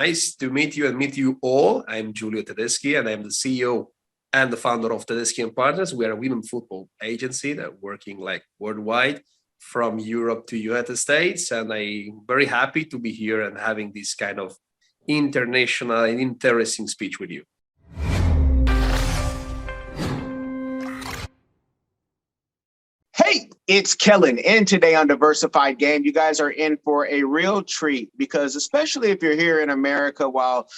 Nice to meet you and meet you all. I'm Giulio Tedeschi, and I'm the CEO and the founder of Tedeschi and Partners. We are a women football agency that working like worldwide from Europe to United States. And I'm very happy to be here and having this kind of international and interesting speech with you. Hey, it's Kellen. And today on Diversified Game, you guys are in for a real treat because especially if you're here in America, while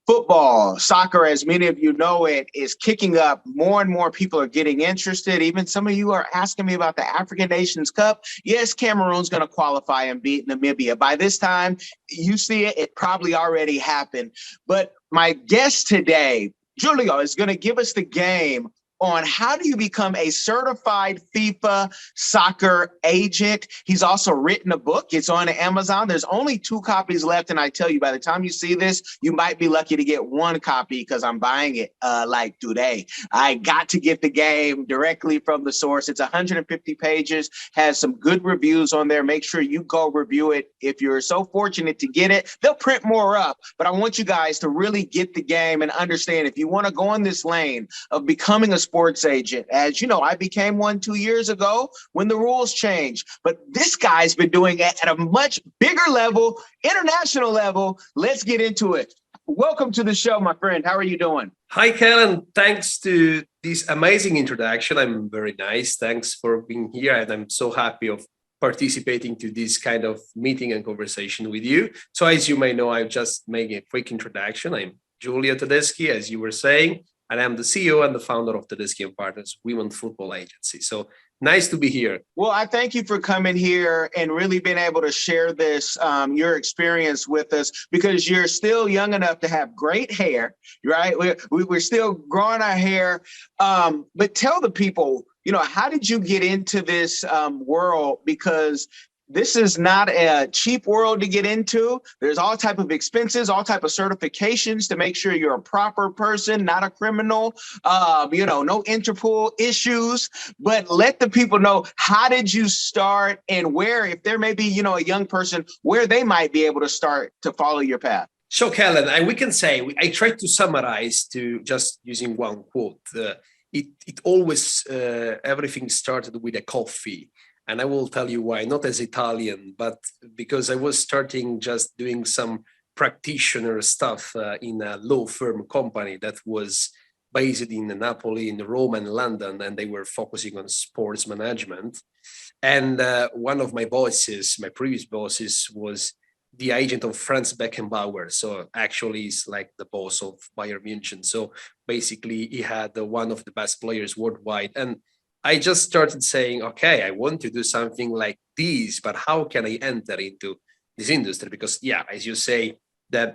football, soccer, as many of you know it, is kicking up, more and more people are getting interested. Even some of you are asking me about the African Nations Cup. Yes, Cameroon's going to qualify and beat Namibia. By this time, you see it, it probably already happened. But my guest today, Giulio, is going to give us the game on how do you become a certified FIFA soccer agent. He's also written a book. It's on Amazon. There's only 2 copies left. And I tell you, by the time you see this, you might be lucky to get 1 copy because I'm buying it like today. I got to get the game directly from the source. It's 150 pages, has some good reviews on there. Make sure you go review it. If you're so fortunate to get it, they'll print more up. But I want you guys to really get the game and understand if you want to go on this lane of becoming a sports agent. As you know, I became one 2 years ago when the rules changed, but this guy's been doing it at a much bigger level, international level. Let's get into it. Welcome to the show, my friend. How are you doing? Hi, Kellen. Thanks to this amazing introduction. I'm very nice. Thanks for being here. And I'm so happy of participating to this kind of meeting and conversation with you. So as you may know, I've just made a quick introduction. I'm Giulio Tedeschi, as you were saying, and I'm the CEO and the founder of Tedeschi and Partners Women Football Agency. So nice to be here. Well, I thank you for coming here and really being able to share this, your experience with us, because you're still young enough to have great hair, right? We're still growing our hair. But tell the people, how did you get into this world? Because this is not a cheap world to get into. There's all type of expenses, all type of certifications to make sure you're a proper person, not a criminal, no Interpol issues. But let the people know, how did you start and where, if there may be, a young person, where they might be able to start to follow your path? So, Kellen, we can say, I tried to summarize to just using one quote. It always, everything started with a coffee. And I will tell you why, not as Italian, but because I was starting just doing some practitioner stuff in a law firm company that was based in Napoli, in Rome and London, and they were focusing on sports management. And one of my bosses, my previous bosses, was the agent of Franz Beckenbauer. So actually he's like the boss of Bayern Munich. So basically he had one of the best players worldwide. And I just started saying, okay, I want to do something like this, but how can I enter into this industry? Because, yeah, as you say, that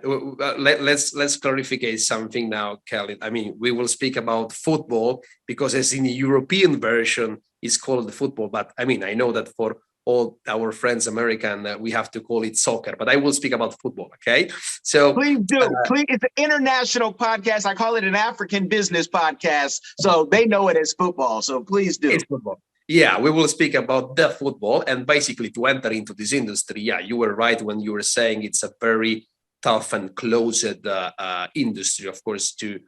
let's clarify something now, Kelly. I mean, we will speak about football because as in the European version, it's called football. But I mean, I know that for all our friends American, we have to call it soccer, but I will speak about football, okay? So please do. Please, it's an international podcast. I call it an African business podcast, so they know it as football. So please do. It's football. Yeah, we will speak about the football. And basically to enter into this industry, yeah, you were right when you were saying it's a very tough and closed industry, of course, to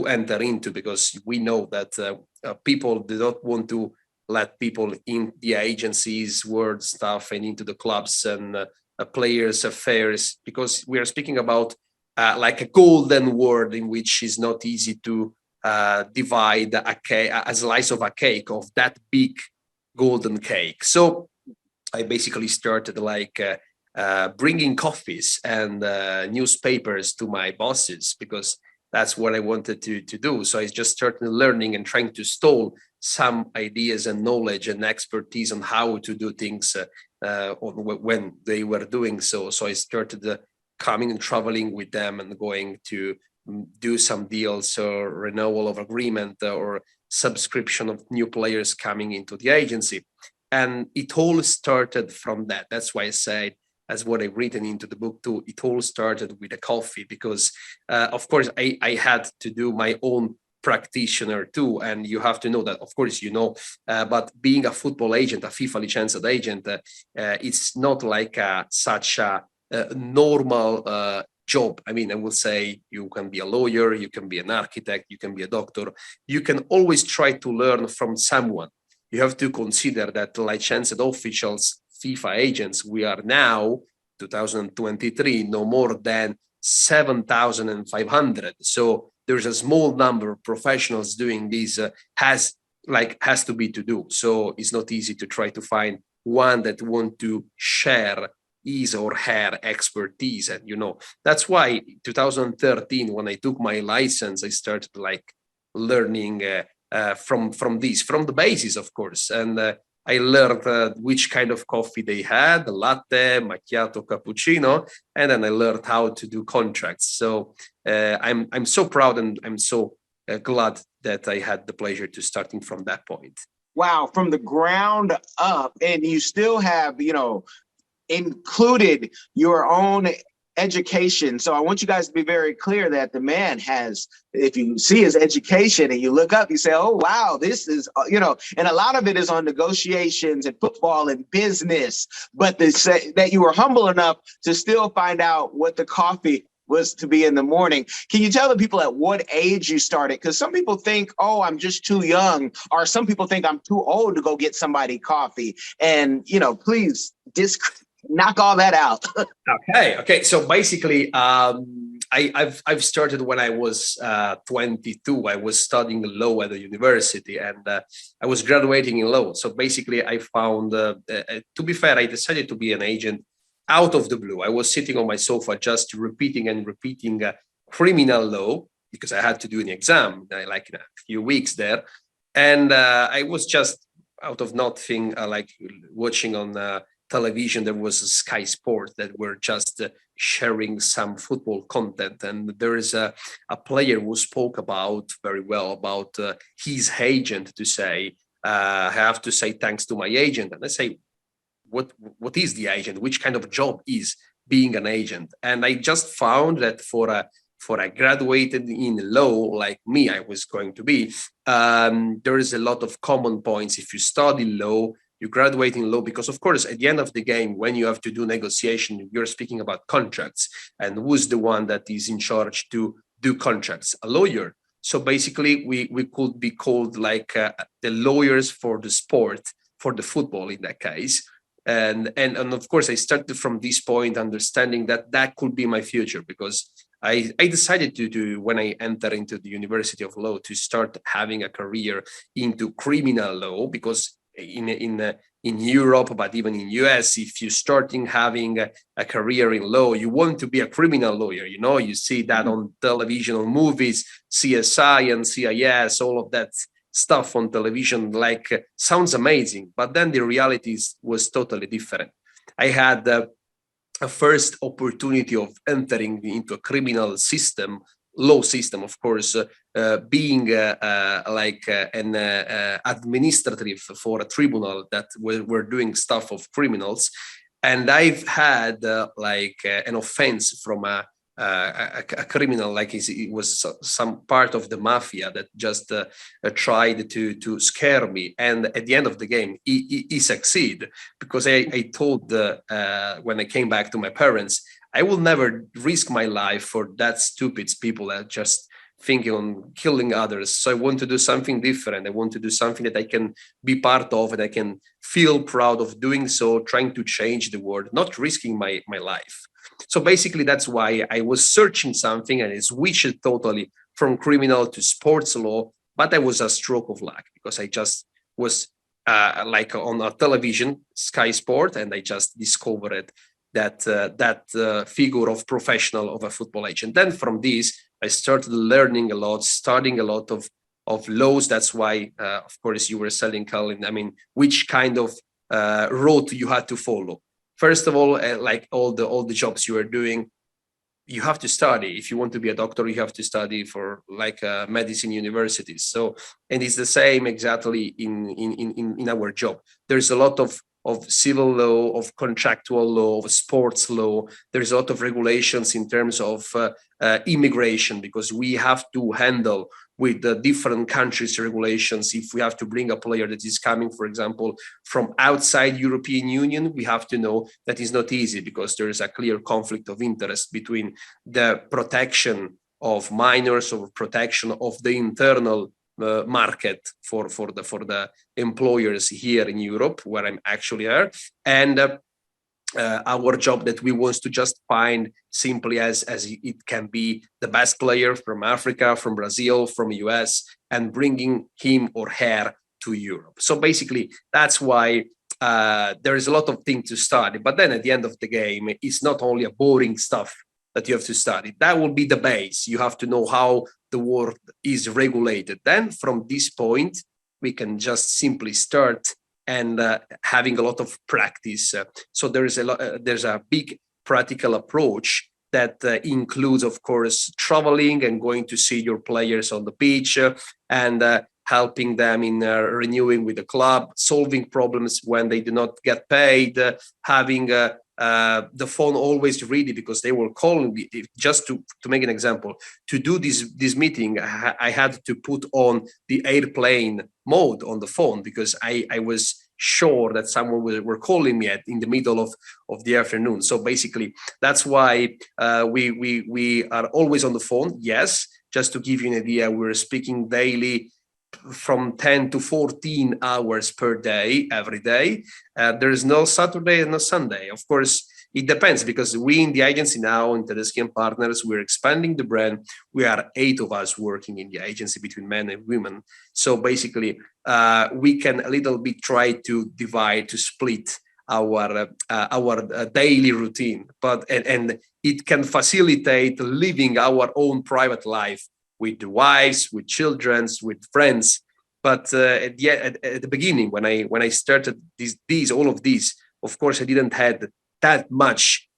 enter into, because we know that people do not want to let people in the agencies, word stuff, and into the clubs and players' affairs, because we are speaking about like a golden world in which is not easy to divide a slice of a cake, of that big golden cake. So I basically started like bringing coffees and newspapers to my bosses, because that's what I wanted to do. So I just started learning and trying to stole some ideas and knowledge and expertise on how to do things when they were doing so. So I started coming and traveling with them and going to do some deals or renewal of agreement or subscription of new players coming into the agency. And it all started from that. That's why I said, as what I've written into the book too, it all started with a coffee, because of course I had to do my own practitioner too, and you have to know that, of course, but being a football agent, a FIFA licensed agent, it's not like such a normal job. I mean, I will say you can be a lawyer, you can be an architect, you can be a doctor. You can always try to learn from someone. You have to consider that licensed officials, FIFA agents, we are now 2023, no more than 7,500. So there's a small number of professionals doing this, has to be to do. So it's not easy to try to find one that want to share his or her expertise. And that's why 2013, when I took my license, I started learning from the basis, of course. And I learned which kind of coffee they had, latte, macchiato, cappuccino, and then I learned how to do contracts. So I'm so proud, and I'm so glad that I had the pleasure to starting from that point. Wow, from the ground up, and you still have, included your own education. So I want you guys to be very clear that the man has, if you see his education and you look up, you say, oh, wow, this is, and a lot of it is on negotiations and football and business, but that you were humble enough to still find out what the coffee was to be in the morning. Can you tell the people at what age you started? Because some people think, oh, I'm just too young, or some people think I'm too old to go get somebody coffee. And, please knock all that out. Okay. So basically, I've started when I was 22. I was studying law at the university, and I was graduating in law. So basically, I found, to be fair, I decided to be an agent out of the blue. I was sitting on my sofa just repeating criminal law because I had to do an exam in a few weeks there, and I was just out of nothing, watching on television. There was a Sky Sport that were just sharing some football content, and there is a player who spoke about very well about his agent, to say, I have to say thanks to my agent. And I say, what is the agent? Which kind of job is being an agent? And I just found that for a graduated in law like me, I was going to be, there is a lot of common points. If you study law, you graduate in law, because of course, at the end of the game, when you have to do negotiation, you're speaking about contracts, and who's the one that is in charge to do contracts? A lawyer. So basically, we could be called the lawyers for the sport, for the football in that case. And of course, I started from this point, understanding that could be my future, because I decided to when I entered into the University of Law, to start having a career into criminal law, because in Europe, but even in US, if you're starting having a career in law, you want to be a criminal lawyer. You see that on television, on movies, CSI and CIS, all of that stuff on television, sounds amazing, but then the reality was totally different. I had a first opportunity of entering into a criminal system, law system, of course, being an administrative for a tribunal that were doing stuff of criminals. And I've had an offense from a criminal, it was some part of the mafia that just tried to scare me. And at the end of the game, he succeeded, because I told when I came back to my parents, I will never risk my life for that stupid people that just thinking on killing others. So I want to do something different. I want to do something that I can be part of, and I can feel proud of doing so, trying to change the world, not risking my life. So basically, that's why I was searching something, and I switched totally from criminal to sports law. But that was a stroke of luck, because I just was on a television, Sky Sport, and I just discovered that figure of professional of a football agent. Then from this, I started learning a lot, studying a lot of laws. That's why, of course, you were selling, Colin. I mean, which kind of route you had to follow. First of all, all the jobs you are doing, you have to study. If you want to be a doctor, you have to study for medicine universities. So, and it's the same exactly in our job. There's a lot of civil law, of contractual law, of sports law. There's a lot of regulations in terms of immigration, because we have to handle with the different countries' regulations. If we have to bring a player that is coming, for example, from outside European Union, we have to know that is not easy, because there is a clear conflict of interest between the protection of minors or protection of the internal market for the employers here in Europe, where I'm actually are, and our job that we want to just find simply as it can be the best player from Africa, from Brazil, from US, and bringing him or her to Europe. So basically, that's why there is a lot of things to study. But then at the end of the game, it's not only a boring stuff that you have to study. That will be the base. You have to know how the world is regulated. Then from this point, we can just simply start and having a lot of practice. So there's a big practical approach that includes, of course, traveling and going to see your players on the pitch and helping them in renewing with the club, solving problems when they do not get paid, having the phone always ready, because they will call me. Just to make an example, to do this meeting, I had to put on the airplane mode on the phone, because I was sure that someone were calling me in the middle of the afternoon. So basically, that's why we are always on the phone. Yes, just to give you an idea, we're speaking daily from 10 to 14 hours per day, every day. There is no Saturday and no Sunday. Of course, it depends, because we in the agency now, in Tedeschi and Partners, we're expanding the brand. We are 8 of us working in the agency between men and women. So basically, we can a little bit try to divide, to split our daily routine, but and it can facilitate living our own private life with the wives, with children, with friends. But at the beginning, when I started all of these, of course, I didn't had that much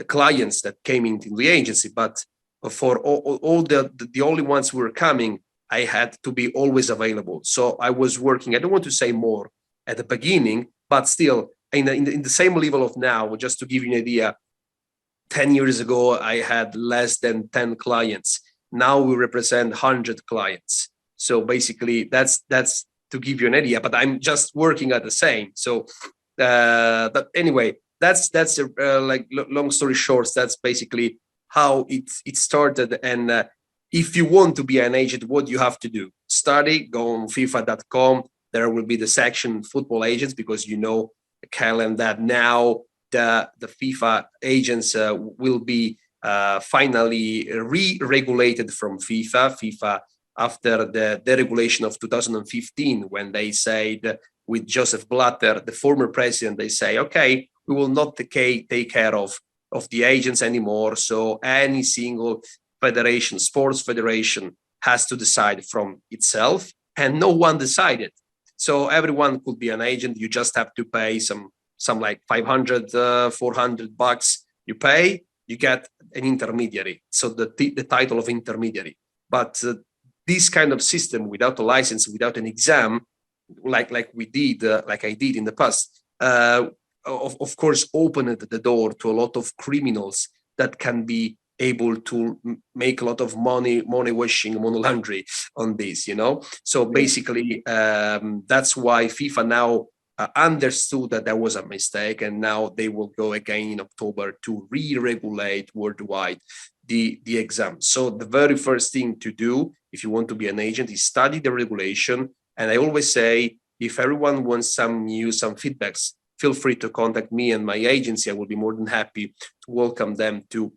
clients that came into the agency. But for all the only ones who were coming, I had to be always available. So I was working. I don't want to say more at the beginning, but still in the same level of now. Just to give you an idea, 10 years ago, I had less than 10 clients. Now we represent 100 clients. So basically, that's to give you an idea. But I'm just working at the same. So, but anyway, that's like long story short. That's basically how it started. And if you want to be an agent, what you have to do? Study. Go on FIFA.com. There will be the section football agents, because you know, Kellen, that now the FIFA agents will be finally re-regulated from FIFA after the deregulation of 2015, when they said, with Joseph Blatter, the former president, they say, okay, we will not take care of the agents anymore. So any single federation, sports federation, has to decide from itself, and no one decided. So everyone could be an agent. You just have to pay some like 500, 400 bucks. You pay, you get an intermediary, so the title of intermediary. But this kind of system, without a license, without an exam, like we did, like I did in the past, of course, opened the door to a lot of criminals that can be able to make a lot of money washing, money laundry on this, you know. So basically, that's why FIFA now understood that there was a mistake, and now they will go again in October to re-regulate worldwide the exam. So the very first thing to do if you want to be an agent is study the regulation. And I always say, if everyone wants some news, some feedbacks, feel free to contact me and my agency. I will be more than happy to welcome them to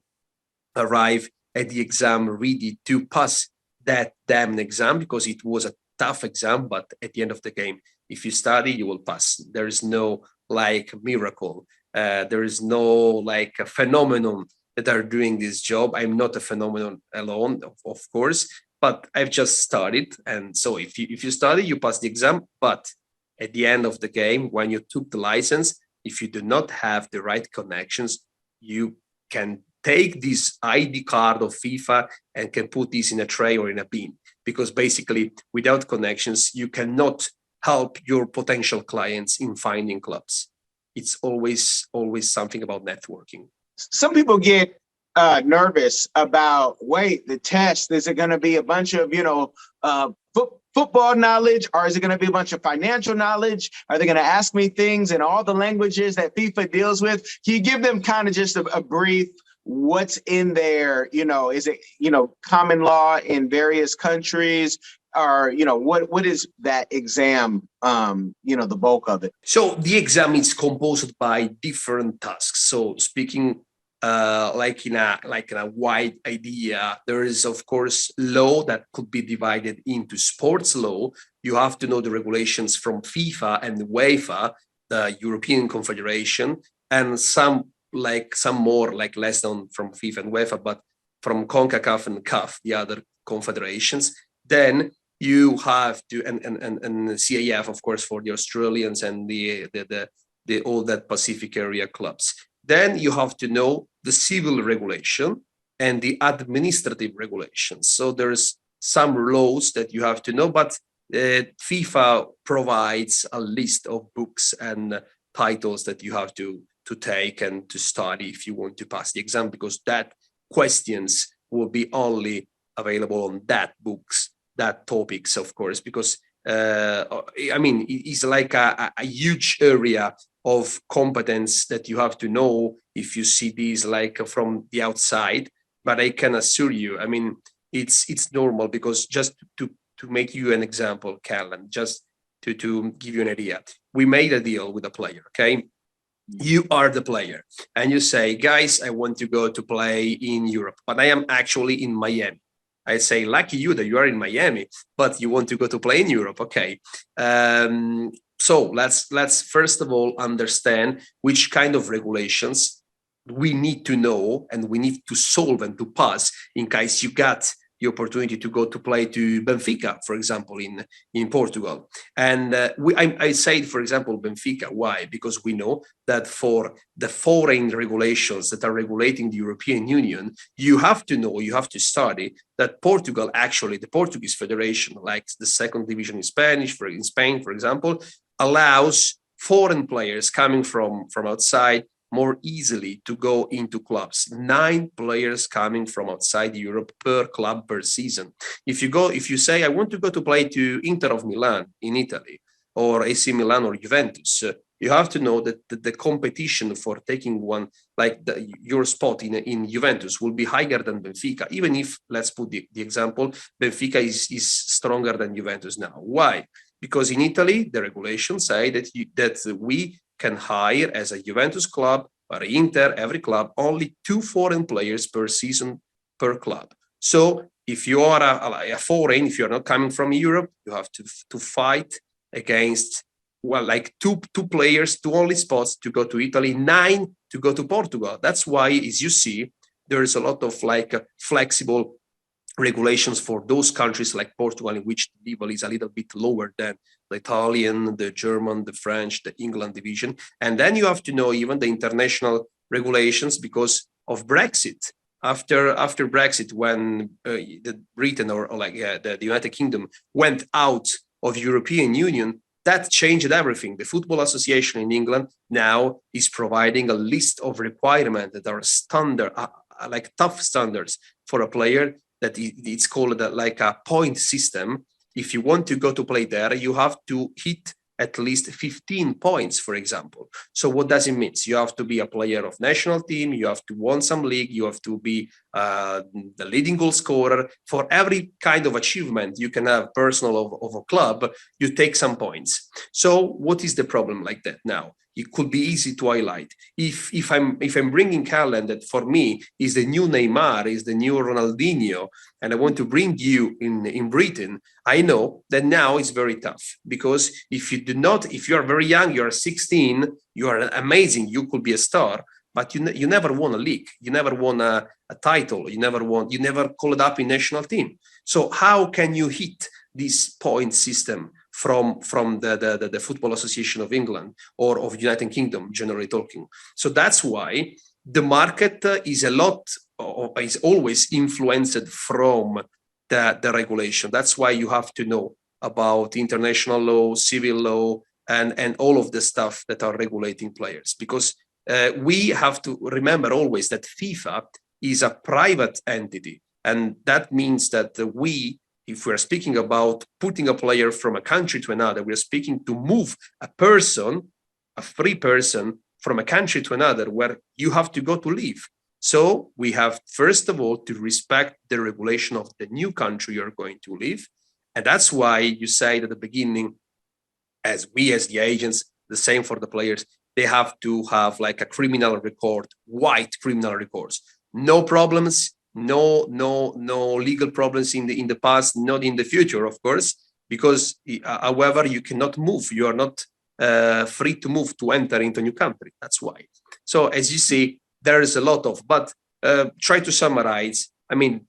arrive at the exam ready to pass that damn exam, because it was a tough exam. But at the end of the game, if you study, you will pass. There is no like miracle. There is no like a phenomenon that are doing this job. I'm not a phenomenon alone, of course, but I've just started. And so if you study, you pass the exam. But at the end of the game, when you took the license, if you do not have the right connections, you can take this ID card of FIFA and can put this in a tray or in a bin, because basically without connections, you cannot help your potential clients in finding clubs. It's always something about networking. Some people get nervous about, wait, the test, is it going to be a bunch of, football knowledge, or is it going to be a bunch of financial knowledge? Are they going to ask me things in all the languages that FIFA deals with? Can you give them kind of just a brief, what's in there? Is it, common law in various countries? Or, what is that exam, the bulk of it? So the exam is composed by different tasks. So speaking like in a wide idea, there is of course law that could be divided into sports law. You have to know the regulations from FIFA and UEFA, the European Confederation, and some more like less known from FIFA and UEFA, but from CONCACAF and CAF, the other confederations. Then you have to and CAF, of course, for the Australians and the all that Pacific area clubs. Then you have to know the civil regulation and the administrative regulations. So there's some laws that you have to know, but FIFA provides a list of books and titles that you have to take and to study if you want to pass the exam, because that questions will be only available on that books, that topics, of course, because it's like a huge area of competence that you have to know if you see these like from the outside. But I can assure you, it's normal, because just to make you an example, Callan, just to give you an idea, we made a deal with a player, okay? You are the player and you say, guys, I want to go to play in Europe, but I am actually in Miami. I say, lucky you that you are in Miami, but you want to go to play in Europe. Okay. So let's first of all understand which kind of regulations we need to know and we need to solve and to pass in case you got the opportunity to go to play to Benfica, for example, in Portugal. And I say, for example, Benfica. Why? Because we know that for the foreign regulations that are regulating the European Union, you have to know, you have to study that Portugal, actually, the Portuguese Federation, like the second division in Spain, for example, allows foreign players coming from outside more easily to go into clubs. 9 players coming from outside Europe per club per season. If you say, I want to go to play to Inter of Milan in Italy, or AC Milan or Juventus, you have to know that the competition for taking one, like your spot in Juventus, will be higher than Benfica, even if, let's put the example, Benfica is stronger than Juventus now. Why? Because in Italy, the regulations say that we can hire as a Juventus club or Inter, every club, only 2 foreign players per season per club. So if you are a foreign, if you're not coming from Europe, you have to fight against, well, like two players, 2 only spots to go to Italy, 9 to go to Portugal. That's why, as you see, there is a lot of flexible regulations for those countries like Portugal, in which the level is a little bit lower than the Italian, the German, the French, the England division. And then you have to know even the international regulations because of Brexit. After Brexit, when the Britain the United Kingdom went out of European Union, that changed everything. The Football Association in England now is providing a list of requirements that are standard, like tough standards for a player, that it's called like a point system. If you want to go to play there, you have to hit at least 15 points, for example. So what does it mean? You have to be a player of national team, you have to win some league, you have to be the leading goal scorer. For every kind of achievement you can have personal of a club, you take some points. So what is the problem like that now? It could be easy to highlight. If I'm bringing Callan, that for me is the new Neymar, is the new Ronaldinho, and I want to bring you in Britain, I know that now it's very tough, because if you are very young, you are 16, you are amazing, you could be a star, but you never won a league, you never won a title, you never called up in national team. So how can you hit this point system from the Football Association of England or of United Kingdom, generally talking? So that's why the market is always influenced from the regulation. That's why you have to know about international law, civil law, and all of the stuff that are regulating players, because we have to remember always that FIFA is a private entity. And that means that if we're speaking about putting a player from a country to another, we're speaking to move a person, a free person, from a country to another where you have to go to live. So we have, first of all, to respect the regulation of the new country you're going to live. And that's why you said at the beginning, as the agents, the same for the players, they have to have like a criminal record, white criminal records. No problems, no legal problems in the past, not in the future, of course, because however, you cannot move. You are not free to move, to enter into a new country. That's why. So as you see, there is a lot of, but try to summarize. I mean,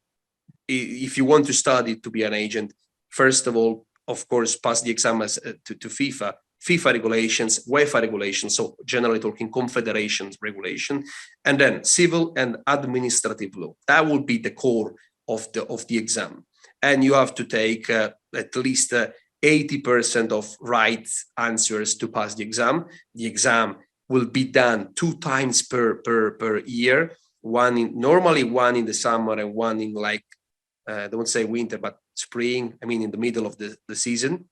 if you want to study to be an agent, first of all, of course, pass the exam to FIFA regulations, UEFA regulations, so generally talking confederations regulation, and then civil and administrative law. That will be the core of the exam. And you have to take at least 80% of right answers to pass the exam. The exam will be done 2 times per year, normally one in the summer and one in like, I don't say winter, but spring, I mean, in the middle of the season.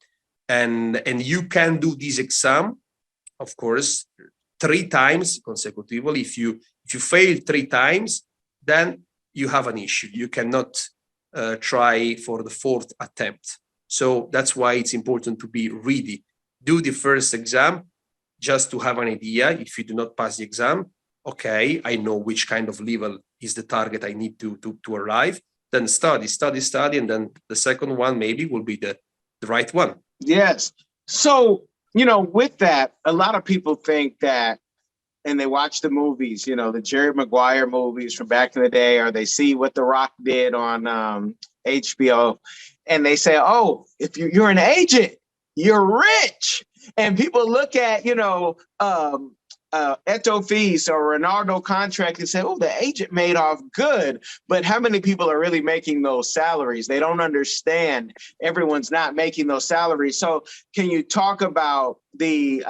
And you can do this exam, of course, 3 times consecutively. If you fail 3 times, then you have an issue. You cannot try for the 4th attempt. So that's why it's important to be ready. Do the first exam just to have an idea. If you do not pass the exam, okay, I know which kind of level is the target I need to arrive. Then study, and then the second one maybe will be the right one. Yes. So, with that, a lot of people think that, and they watch the movies, the Jerry Maguire movies from back in the day, or they see what The Rock did on HBO, and they say, oh, if you're an agent, you're rich. And people look at, Eto fees or Ronaldo contract and say, oh, the agent made off good. But how many people are really making those salaries? They don't understand everyone's not making those salaries. So can you talk about the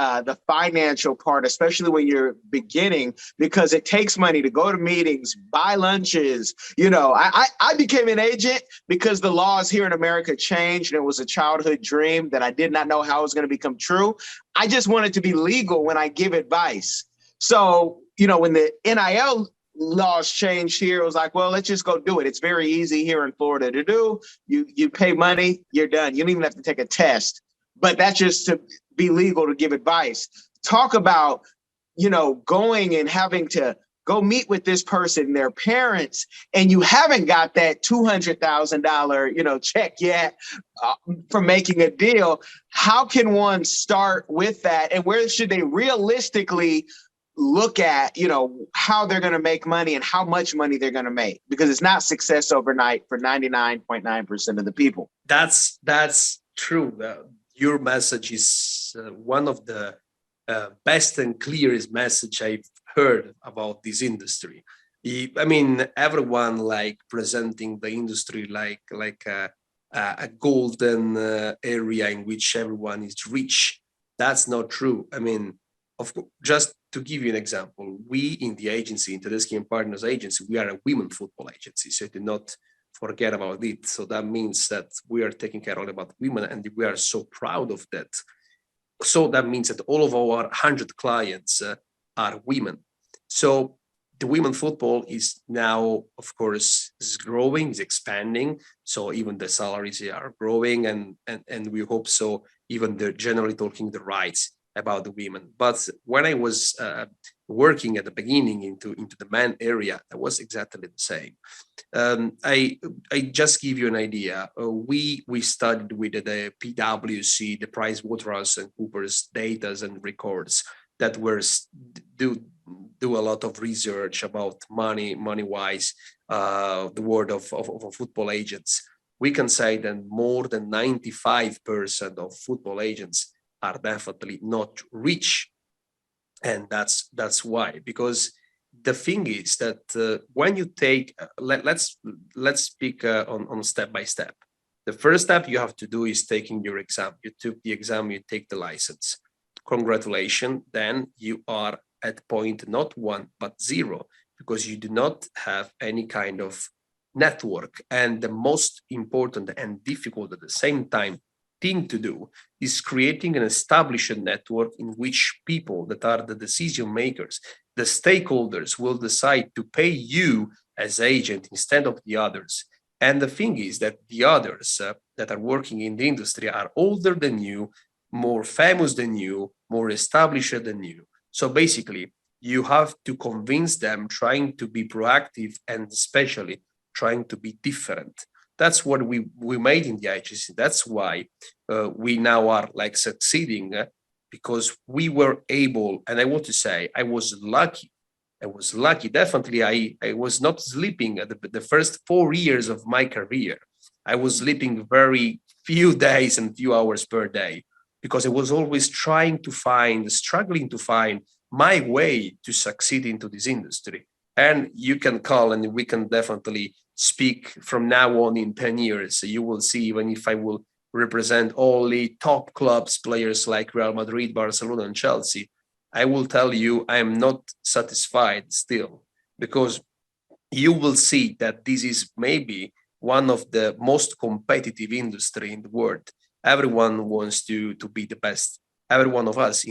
financial part, especially when you're beginning, because it takes money to go to meetings, buy lunches. I became an agent because the laws here in America changed, and it was a childhood dream that I did not know how it was going to become true. I just wanted to be legal when I give advice. So, when the NIL laws changed here, it was like, well, let's just go do it. It's very easy here in Florida to do. You pay money, you're done. You don't even have to take a test. But that's just to be legal to give advice. Talk about, going and having to go meet with this person, their parents, and you haven't got that $200,000, check yet from making a deal. How can one start with that? And where should they realistically look at, how they're going to make money and how much money they're going to make? Because it's not success overnight for 99.9% of the people. That's true. Your message is one of the best and clearest message I've heard about this industry. I mean, everyone like presenting the industry like a golden area in which everyone is rich. That's not true. I mean, just to give you an example, we in the agency, in Tedeschi and Partners Agency, we are a women football agency. So do not forget about it. So that means that we are taking care all about women, and we are so proud of that. So that means that all of our 100 clients are women. So the women football is now, of course, is growing, is expanding. So even the salaries are growing, and we hope so. Even the generally talking the rights about the women. But when I was working at the beginning into the men area, that was exactly the same. I just give you an idea. We studied with the PwC, the PricewaterhouseCoopers data and records that were do a lot of research about money wise, the world of football agents. We can say that more than 95% of football agents are definitely not rich. And that's why, because the thing is that when you take, let's speak on step by step. The first step you have to do is taking your exam. You took the exam, you take the license. Congratulations. Then you are at point not 1 but 0, because you do not have any kind of network. And the most important and difficult at the same time thing to do is creating an established network in which people that are the decision makers, the stakeholders, will decide to pay you as agent instead of the others. And the thing is that the others that are working in the industry are older than you, more famous than you, more established than you. So basically, you have to convince them trying to be proactive and especially trying to be different. That's what we made in the agency. That's why we now are like succeeding because we were able, and I want to say I was lucky. I was lucky. Definitely, I was not sleeping at the first 4 years of my career. I was sleeping very few days and few hours per day because I was always struggling to find my way to succeed into this industry. And you can call and we can definitely speak from now on in 10 years. You will see, even if I will represent only top clubs, players like Real Madrid, Barcelona, and Chelsea, I will tell you I am not satisfied still, because you will see that this is maybe one of the most competitive industry in the world. Everyone wants to be the best. Every one of us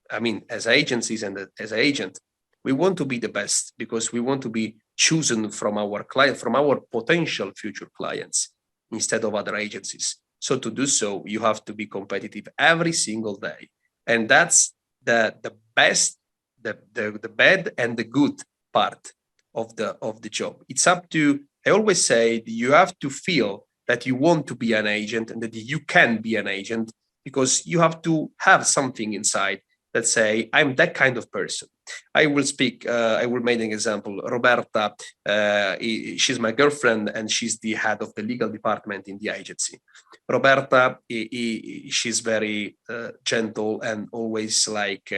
I mean, as agencies and as an agent, we want to be the best because we want to be chosen from our client, from our potential future clients instead of other agencies. So to do so, you have to be competitive every single day. And that's the best, the bad and the good part of the job. It's up to, I always say, you have to feel that you want to be an agent and that you can be an agent, because you have to have something inside that say, I'm that kind of person. I will make an example. Roberta, she's my girlfriend and she's the head of the legal department in the agency. Roberta, she's very gentle and always like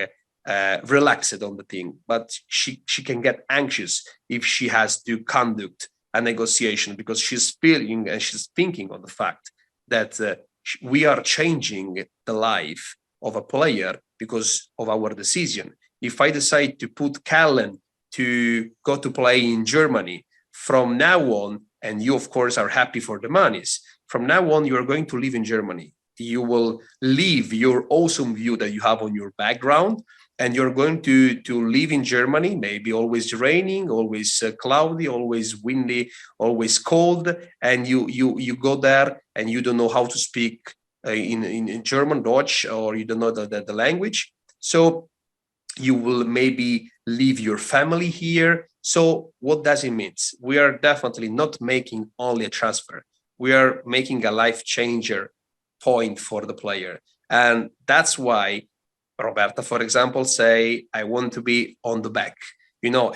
relaxed on the thing, but she can get anxious if she has to conduct a negotiation, because she's feeling and she's thinking on the fact that we are changing the life of a player because of our decision. If I decide to put Callen to go to play in Germany from now on, and you of course are happy for the monies, from now on you are going to live in Germany. You will leave your awesome view that you have on your background, and you're going to live in Germany, maybe always raining, always cloudy, always windy, always cold, and you go there and you don't know how to speak in German, Deutsch, or you don't know the language. So you will maybe leave your family here. So what does it mean? We are definitely not making only a transfer. We are making a life changer point for the player. And that's why Roberta, for example, say, I want to be on the back,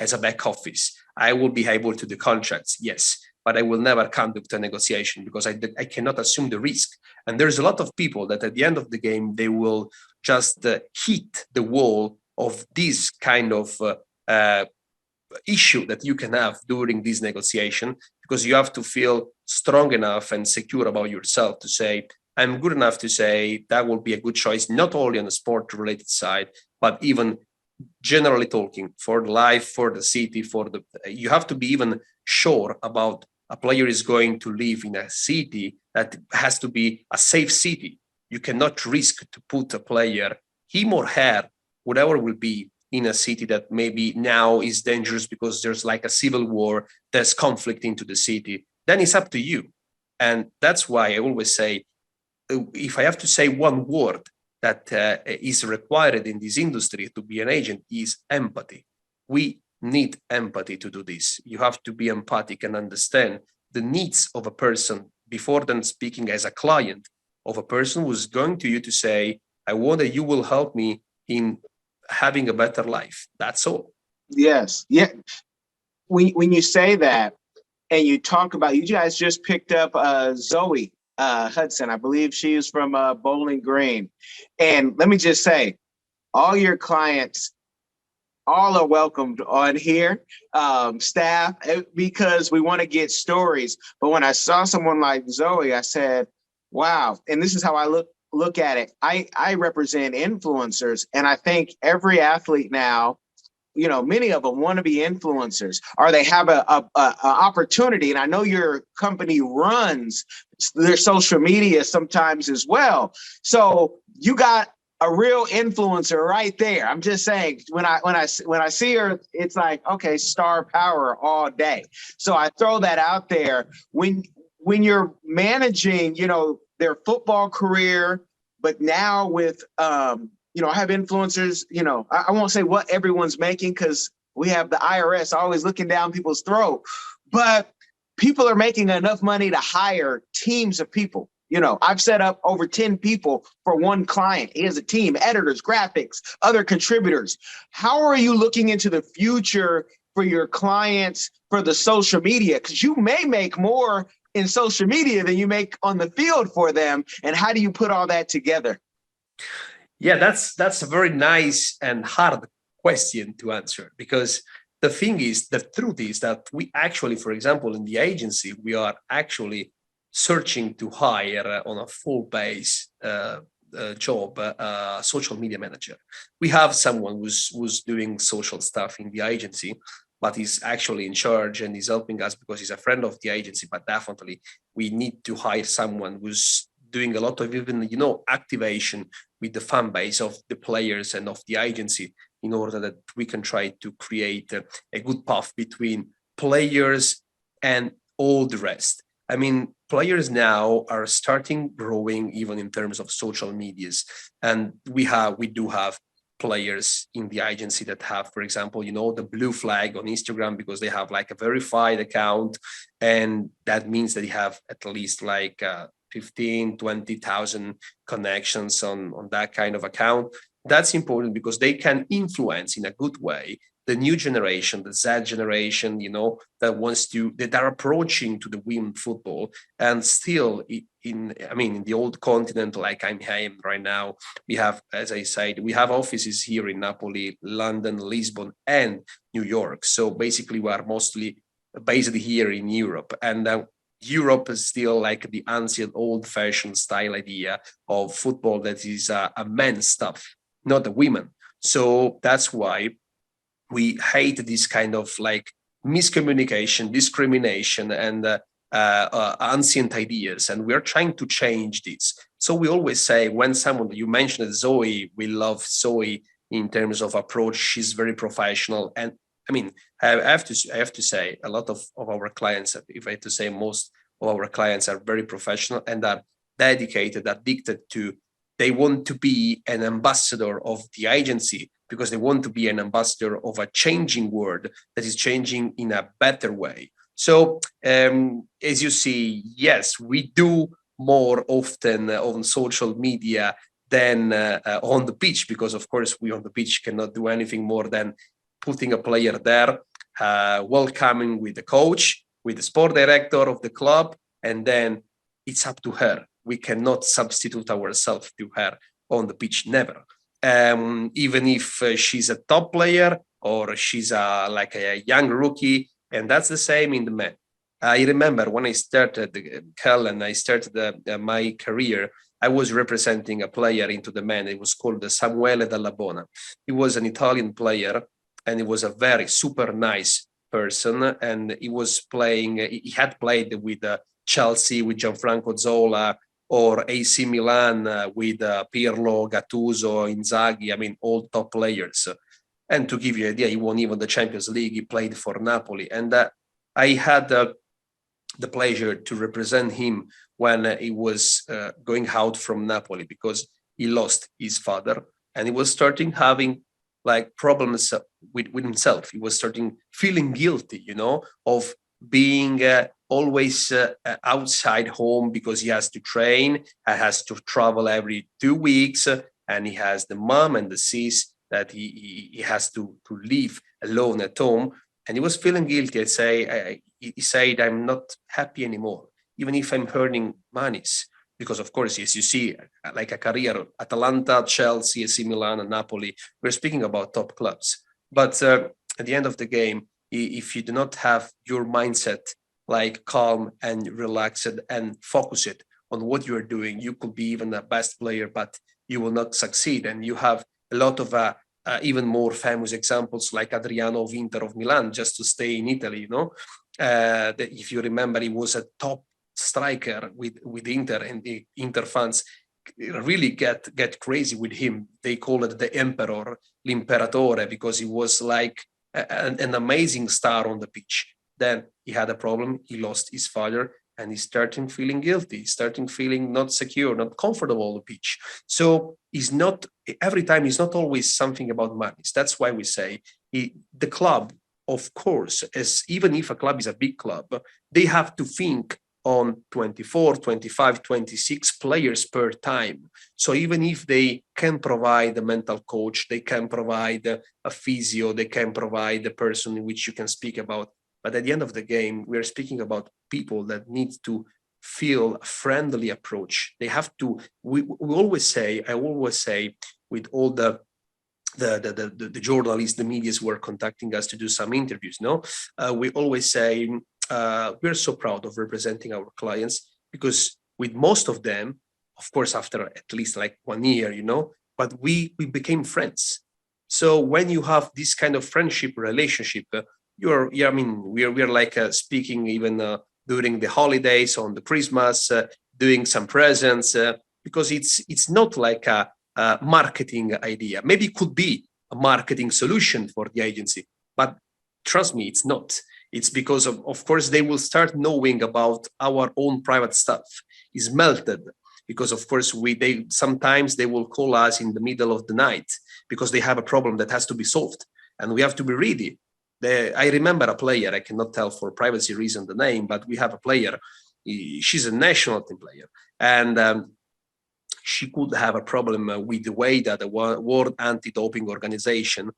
as a back office. I will be able to do contracts, yes, but I will never conduct a negotiation because I cannot assume the risk. And there's a lot of people that at the end of the game, they will just hit the wall of this kind of issue that you can have during this negotiation, because you have to feel strong enough and secure about yourself to say, I'm good enough to say that will be a good choice, not only on the sport related side, but even generally talking for life, for the city, you have to be even sure about a player is going to live in a city that has to be a safe city. You cannot risk to put a player, him or her, whatever will be, in a city that maybe now is dangerous because there's like a civil war, there's conflict into the city. Then it's up to you. And that's why I always say, if I have to say one word that is required in this industry to be an agent, is empathy. We need empathy to do this. You have to be empathic and understand the needs of a person before then speaking as a client of a person who's going to you to say, I want that you will help me in having a better life. That's all. Yes. Yeah. When you say that and you talk about, you guys just picked up Zoe Hudson. I believe she is from Bowling Green. And let me just say, all your clients, all are welcomed on here, staff, because we want to get stories. But when I saw someone like Zoe, I said, wow. And this is how I look at it. I represent influencers, and I think every athlete now many of them want to be influencers, or they have a opportunity. And I know your company runs their social media sometimes as well. So you got a real influencer right there. I'm just saying, when I see her, it's like, okay, star power all day. So I throw that out there. When you're managing, their football career, but now with I have influencers, I won't say what everyone's making, because we have the IRS always looking down people's throat, but people are making enough money to hire teams of people. I've set up over 10 people for one client. He has a team, editors, graphics, other contributors. How are you looking into the future for your clients for the social media? Because you may make more in social media than you make on the field for them. And how do you put all that together? Yeah, that's a very nice and hard question to answer, because the truth is that we actually, for example, in the agency, we are actually searching to hire on a full base job, social media manager. We have someone who's doing social stuff in the agency, but he's actually in charge and he's helping us because he's a friend of the agency. But definitely we need to hire someone who's doing a lot of even, activation with the fan base of the players and of the agency, in order that we can try to create a good path between players and all the rest. I mean, players now are starting growing even in terms of social medias. And we do have players in the agency that have, for example, the blue flag on Instagram, because they have like a verified account. And that means that they have at least like 15, 20,000 connections on that kind of account. That's important because they can influence in a good way the new generation, the Z generation, that are approaching to the women football. And still in the old continent, like I am right now, we have, as I said, we have offices here in Napoli, London, Lisbon, and New York. So basically we are mostly based here in Europe. And Europe is still like the ancient old-fashioned style idea of football that is a men's stuff, not the women. So that's why we hate this kind of like miscommunication, discrimination, and ancient ideas. And we're trying to change this. So we always say, when you mentioned Zoe, we love Zoe in terms of approach. She's very professional. And I mean, I have to say, a lot of our clients, if I have to say, most of our clients are very professional and are dedicated, addicted to, they want to be an ambassador of the agency, because they want to be an ambassador of a changing world that is changing in a better way. So as you see, yes, we do more often on social media than on the pitch, because of course we on the pitch cannot do anything more than putting a player there, welcoming with the coach, with the sport director of the club, and then it's up to her. We cannot substitute ourselves to her on the pitch, never. Even if she's a top player or she's like a young rookie, and that's the same in the men. I remember when I started, Kel, and I started my career, I was representing a player into the men. It was called Samuele Dalla Bona. He was an Italian player, and he was a very super nice person. And he was playing, he had played with Chelsea, with Gianfranco Zola, or AC Milan with Pirlo, Gattuso, Inzaghi, I mean, all top players. And to give you an idea, he won even the Champions League. He played for Napoli. And I had the pleasure to represent him when he was going out from Napoli, because he lost his father and he was starting having like problems with himself. He was starting feeling guilty, of being always outside home, because he has to train, has to travel every 2 weeks, and he has the mom and the sis that he has to leave alone at home. And he was feeling guilty. He said, I'm not happy anymore, even if I'm earning monies. Because of course, as you see, like a career, Atalanta, Chelsea, AC Milan, and Napoli, we're speaking about top clubs. But at the end of the game, if you do not have your mindset like calm and relaxed and focus it on what you are doing, you could be even the best player, but you will not succeed. And you have a lot of even more famous examples like Adriano of Inter of Milan, just to stay in Italy, if you remember, he was a top striker with Inter, and the Inter fans really get crazy with him. They call it the Emperor, l'Imperatore, because he was like an amazing star on the pitch. Then he had a problem. He lost his father, and he started feeling guilty, starting feeling not secure, not comfortable on the pitch. So he's not, every time, it's not always something about money. That's why we say the club, of course, even if a club is a big club, they have to think on 24, 25, 26 players per time. So even if they can provide a mental coach, they can provide a physio, they can provide a person in which you can speak about. But at the end of the game, we are speaking about people that need to feel a friendly approach. They have to, we always say, I always say with all the journalists, the medias who are contacting us to do some interviews, we always say, we're so proud of representing our clients, because with most of them, of course, after at least like 1 year, but we became friends. So when you have this kind of friendship relationship, we're like speaking even during the holidays, on the Christmas, doing some presents, because it's not like a marketing idea. Maybe it could be a marketing solution for the agency, but trust me, it's not. It's because of course, they will start knowing about our own private stuff is melted, because of course sometimes they will call us in the middle of the night because they have a problem that has to be solved, and we have to be ready. I remember a player, I cannot tell for privacy reason the name, but we have a player, she's a national team player, and she could have a problem with the way that the World Anti-Doping Organization,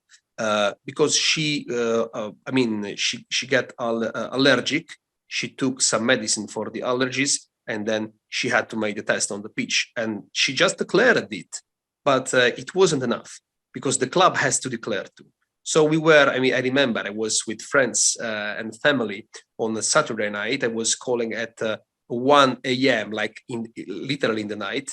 because she got allergic. She took some medicine for the allergies, and then she had to make the test on the pitch, and she just declared it, but it wasn't enough because the club has to declare too. So I remember I was with friends and family on a Saturday night. I was calling at 1 a.m., like literally in the night.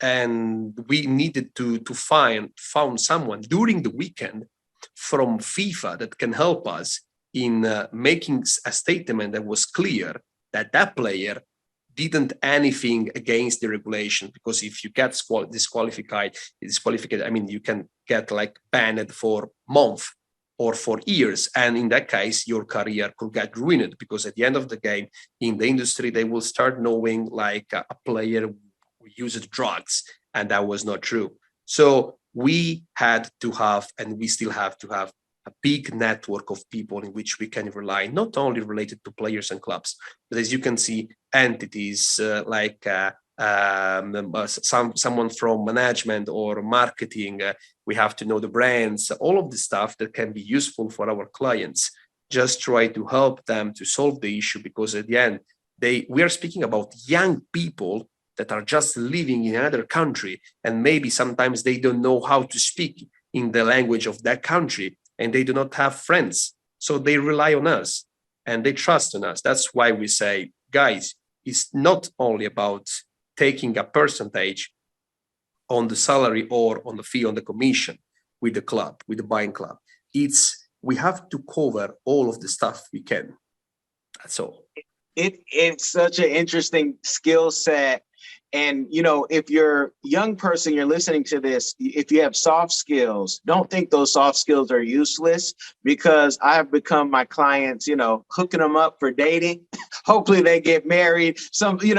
And we needed to found someone during the weekend from FIFA that can help us in making a statement that was clear that that player didn't anything against the regulation, because if you get disqualified, you can get like banned for months or for years, and in that case your career could get ruined, because at the end of the game in the industry they will start knowing like a player who used drugs, and that was not true. So we had to have, and we still have to have, a big network of people in which we can rely, not only related to players and clubs, but as you can see, entities someone from management or marketing. We have to know the brands, all of the stuff that can be useful for our clients. Just try to help them to solve the issue, because at the end, we are speaking about young people that are just living in another country, and maybe sometimes they don't know how to speak in the language of that country, and they do not have friends. So they rely on us and they trust on us. That's why we say, guys, it's not only about taking a percentage on the salary or on the fee, on the commission with the club, with the buying club. We have to cover all of the stuff we can. That's all. It's such an interesting skill set. And, if you're a young person, you're listening to this, if you have soft skills, don't think those soft skills are useless, because I have become my clients, hooking them up for dating. Hopefully they get married. You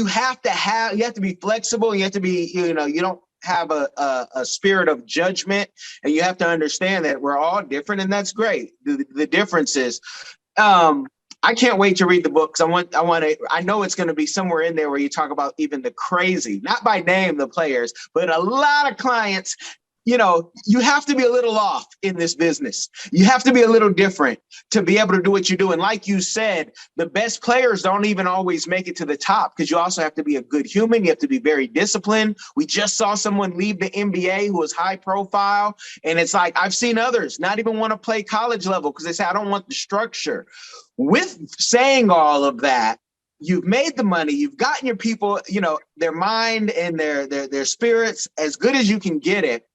have to be flexible. You have to be, you don't have a spirit of judgment, and you have to understand that we're all different, and that's great. The differences. I can't wait to read the book, because I know it's going to be somewhere in there where you talk about even the crazy, not by name, the players, but a lot of clients. You have to be a little off in this business. You have to be a little different to be able to do what you do. And like you said, the best players don't even always make it to the top, because you also have to be a good human. You have to be very disciplined. We just saw someone leave the NBA who was high profile. And it's like, I've seen others not even want to play college level because they say, I don't want the structure. With saying all of that, you've made the money, you've gotten your people, their mind and their spirits as good as you can get it.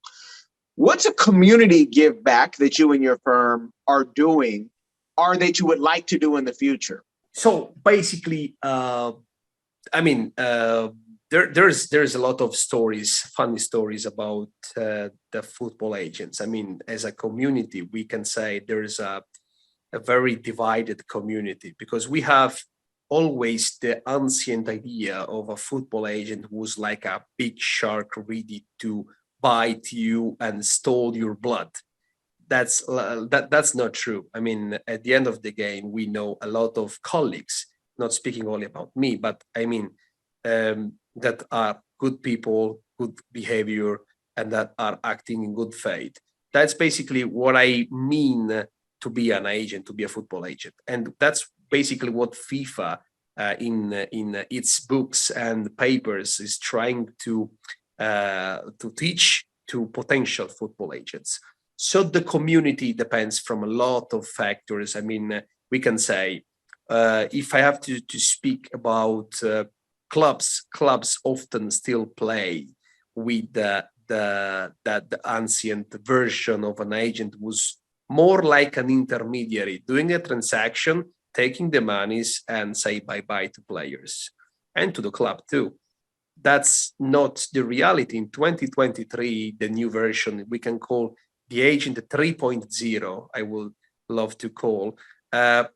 What's a community give back that you and your firm are doing, or that you would like to do in the future? So basically, I mean, there's a lot of stories, funny stories about the football agents. I mean, as a community, we can say there's a very divided community, because we have always the ancient idea of a football agent who's like a big shark ready to bite you and steal your blood. That's not true. I mean, at the end of the game, we know a lot of colleagues, not speaking only about me, but I mean, that are good people, good behavior, and that are acting in good faith. That's basically what I mean to be an agent, to be a football agent, and that's basically what FIFA, in its books and papers, is trying to teach to potential football agents. So the community depends from a lot of factors. I mean, we can say, if I have to speak about clubs often still play with the ancient version of an agent who's more like an intermediary, doing a transaction, taking the monies, and say bye-bye to players and to the club too. That's not the reality. In 2023, the new version we can call the agent 3.0, I would love to call. The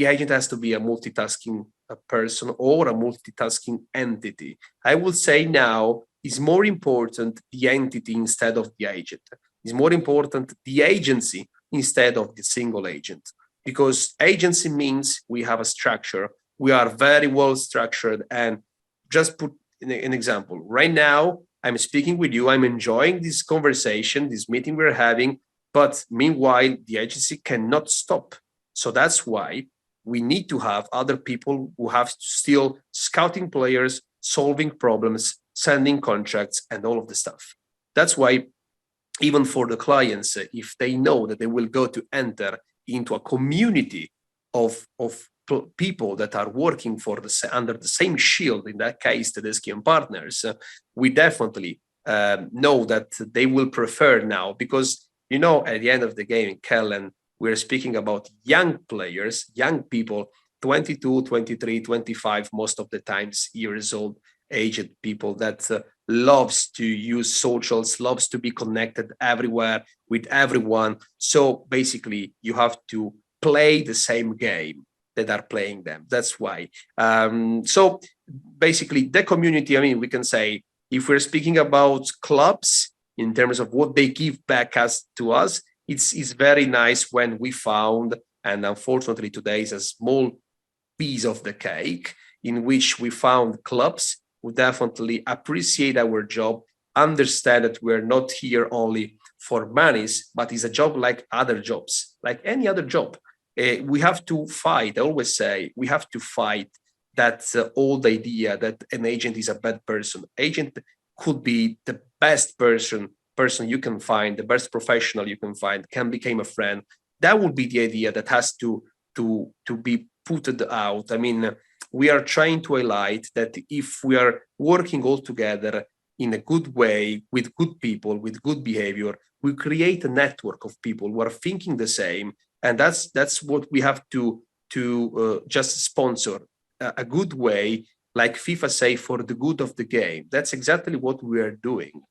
agent has to be a multitasking person or a multitasking entity. I would say now is more important the entity instead of the agent. It's more important the agency instead of the single agent, because agency means we have a structure. We are very well structured. And just put an example. Right now, I'm speaking with you. I'm enjoying this conversation, this meeting we're having. But meanwhile, the agency cannot stop. So that's why we need to have other people who have still scouting players, solving problems, sending contracts, and all of the stuff. That's why even for the clients, if they know that they will go to enter into a community of people that are working for under the same shield, in that case, Tedeschi and Partners, we definitely know that they will prefer now, because, you know, at the end of the game, Kellen, we're speaking about young players, young people, 22, 23, 25, most of the times years old, aged people that loves to use socials, loves to be connected everywhere with everyone. So basically, you have to play the same game that are playing them. That's why. So basically, the community, I mean, we can say, if we're speaking about clubs in terms of what they give back as to us, it's very nice when we found, and unfortunately today is a small piece of the cake, in which we found clubs who definitely appreciate our job, understand that we're not here only for monies, but it's a job like other jobs, like any other job. We have to fight. I always say we have to fight that old idea that an agent is a bad person. Agent could be the best person you can find, the best professional you can find, can become a friend. That would be the idea that has to be put out. I mean, we are trying to highlight that if we are working all together in a good way, with good people, with good behavior, we create a network of people who are thinking the same. And that's what we have to just sponsor a good way, like FIFA say, for the good of the game. That's exactly what we are doing.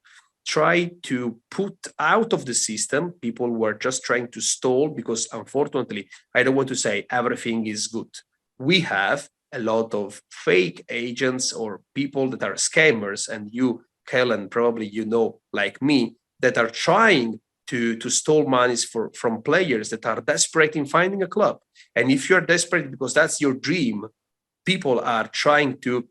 Try to put out of the system people who are just trying to stall, because unfortunately, I don't want to say everything is good. We have a lot of fake agents or people that are scammers, and you, Kellen, probably you know, like me, that are trying to steal monies from players that are desperate in finding a club. And if you're desperate because that's your dream, people are trying to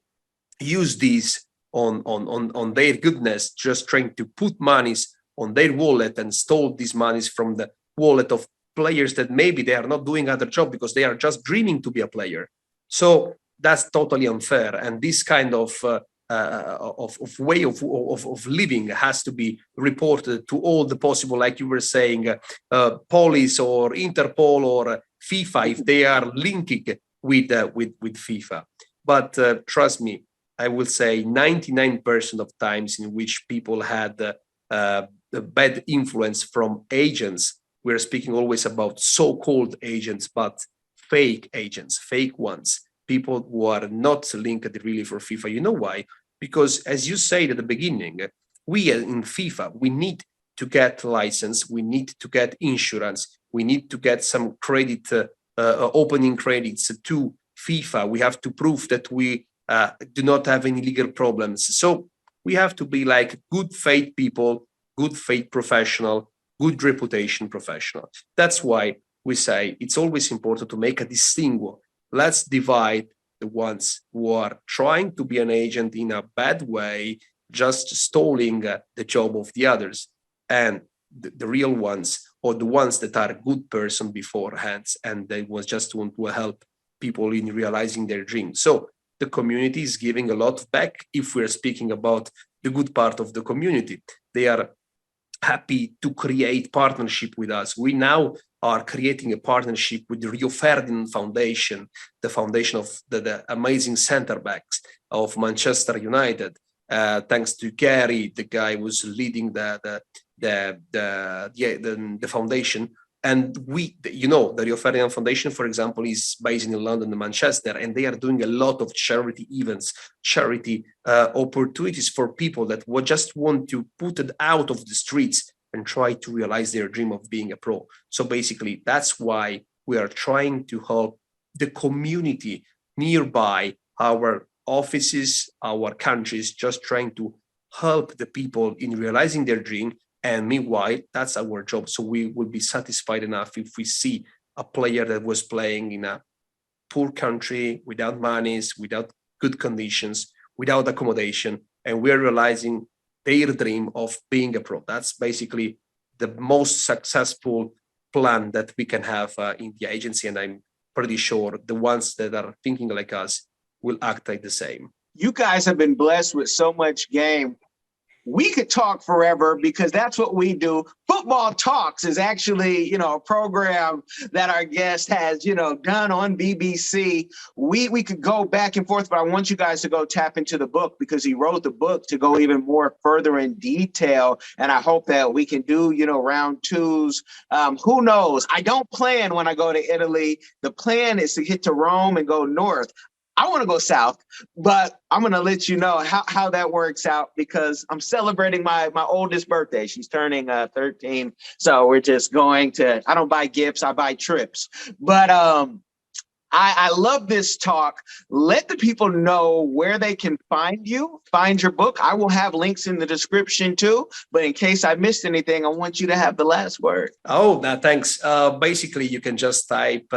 use these on their goodness, just trying to put monies on their wallet and steal these monies from the wallet of players that maybe they are not doing other job because they are just dreaming to be a player. So that's totally unfair. And this kind of way of living has to be reported to all the possible, like you were saying, police or Interpol or FIFA, if they are linking with FIFA. But trust me, I will say 99% of times in which people had the bad influence from agents. We're speaking always about so-called agents, but fake agents, fake ones, people who are not linked really for FIFA. You know why? Because as you said at the beginning, we in FIFA, we need to get license, we need to get insurance, we need to get some credit, opening credits to FIFA. We have to prove that we do not have any legal problems. So we have to be like good faith people, good faith professional, good reputation professional. That's why we say it's always important to make a distinguish. Let's divide the ones who are trying to be an agent in a bad way, just stalling the job of the others, and the real ones, or the ones that are good person beforehand and they was just want to help people in realizing their dreams. So the community is giving a lot back. If we're speaking about the good part of the community, they are happy to create partnership with us. We now are creating a partnership with the Rio Ferdinand Foundation, the foundation of the amazing center backs of Manchester United. Thanks to Gary, the guy who's leading the foundation. And we, you know, the Rio Ferdinand Foundation, for example, is based in London and Manchester, and they are doing a lot of charity events, charity opportunities for people that would just want to put it out of the streets and try to realize their dream of being a pro. So basically, that's why we are trying to help the community nearby our offices, our countries, just trying to help the people in realizing their dream. And meanwhile, that's our job. So we will be satisfied enough if we see a player that was playing in a poor country, without monies, without good conditions, without accommodation, and we're realizing their dream of being a pro. That's basically the most successful plan that we can have in the agency. And I'm pretty sure the ones that are thinking like us will act like the same. You guys have been blessed with so much game. We could talk forever because that's what we do. Football Talks is actually, you know, a program that our guest has, you know, done on BBC. We could go back and forth, but I want you guys to go tap into the book because he wrote the book to go even more further in detail. And I hope that we can do, you know, round twos. Who knows? I don't plan when I go to Italy. The plan is to get to Rome and go north. I want to go south, but I'm going to let you know how that works out because I'm celebrating my oldest birthday. She's turning 13. So we're just going to, I don't buy gifts, I buy trips. But I love this talk. Let the people know where they can find you, find your book. I will have links in the description too, but in case I missed anything, I want you to have the last word. Oh, thanks. Basically, you can just type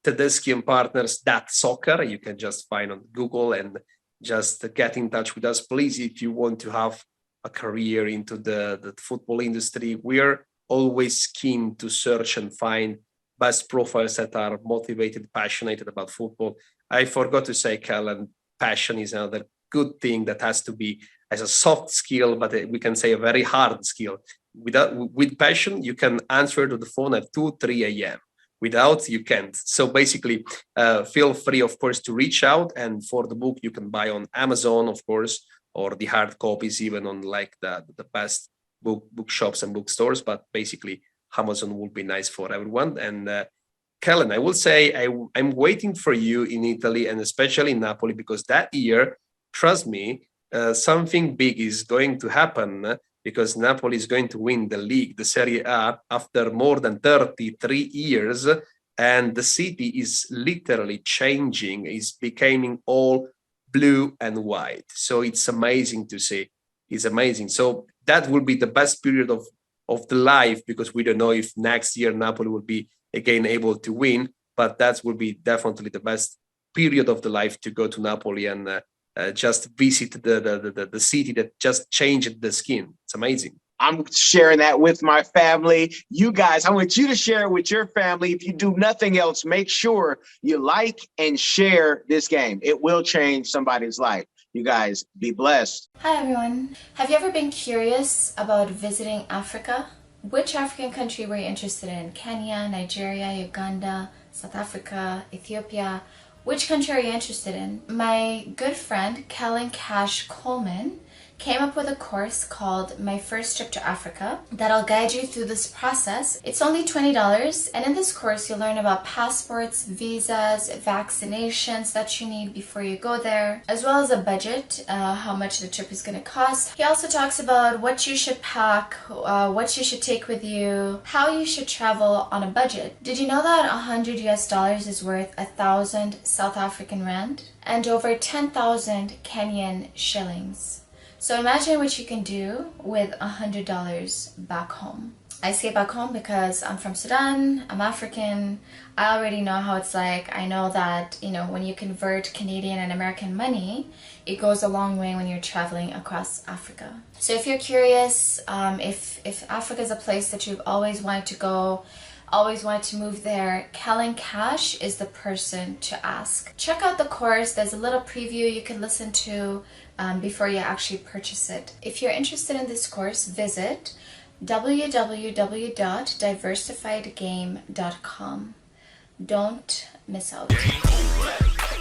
Tedeschi and Partners .soccer. You can just find on Google and just get in touch with us, please. If you want to have a career into the football industry, we're always keen to search and find best profiles that are motivated, passionate about football. I forgot to say, Kellen, passion is another good thing that has to be as a soft skill, but we can say a very hard skill. With passion, you can answer to the phone at 2, 3 a.m. Without, you can't. So basically, feel free, of course, to reach out. And for the book, you can buy on Amazon, of course, or the hard copies, even on like the best bookshops and bookstores. But basically, Amazon will be nice for everyone. And Kellen, I will say I'm waiting for you in Italy and especially in Napoli, because that year, trust me, something big is going to happen because Napoli is going to win the league, the Serie A, after more than 33 years. And the city is literally changing, is becoming all blue and white. So it's amazing to see. It's amazing. So that will be the best period of the life, because we don't know if next year Napoli will be again able to win, but that will be definitely the best period of the life to go to Napoli and just visit the city that just changed the skin. It's amazing. I'm sharing that with my family. You guys, I want you to share it with your family. If you do nothing else, make sure you like and share this game. It will change somebody's life. You guys, be blessed. Hi everyone. Have you ever been curious about visiting Africa? Which African country were you interested in? Kenya, Nigeria, Uganda, South Africa, Ethiopia? Which country are you interested in? My good friend, Kellen Cash Coleman, came up with a course called My First Trip to Africa that'll guide you through this process. It's only $20, and in this course you'll learn about passports, visas, vaccinations that you need before you go there, as well as a budget, how much the trip is going to cost. He also talks about what you should pack, what you should take with you, how you should travel on a budget. Did you know that $100 is worth 1,000 South African rand and over 10,000 Kenyan shillings? So imagine what you can do with $100 back home. I say back home because I'm from Sudan, I'm African, I already know how it's like. I know that, you know, when you convert Canadian and American money, it goes a long way when you're traveling across Africa. So if you're curious, if Africa is a place that you've always wanted to go, always wanted to move there, Kellen Cash is the person to ask. Check out the course. There's a little preview you can listen to before you actually purchase it. If you're interested in this course, visit www.diversifiedgame.com. Don't miss out.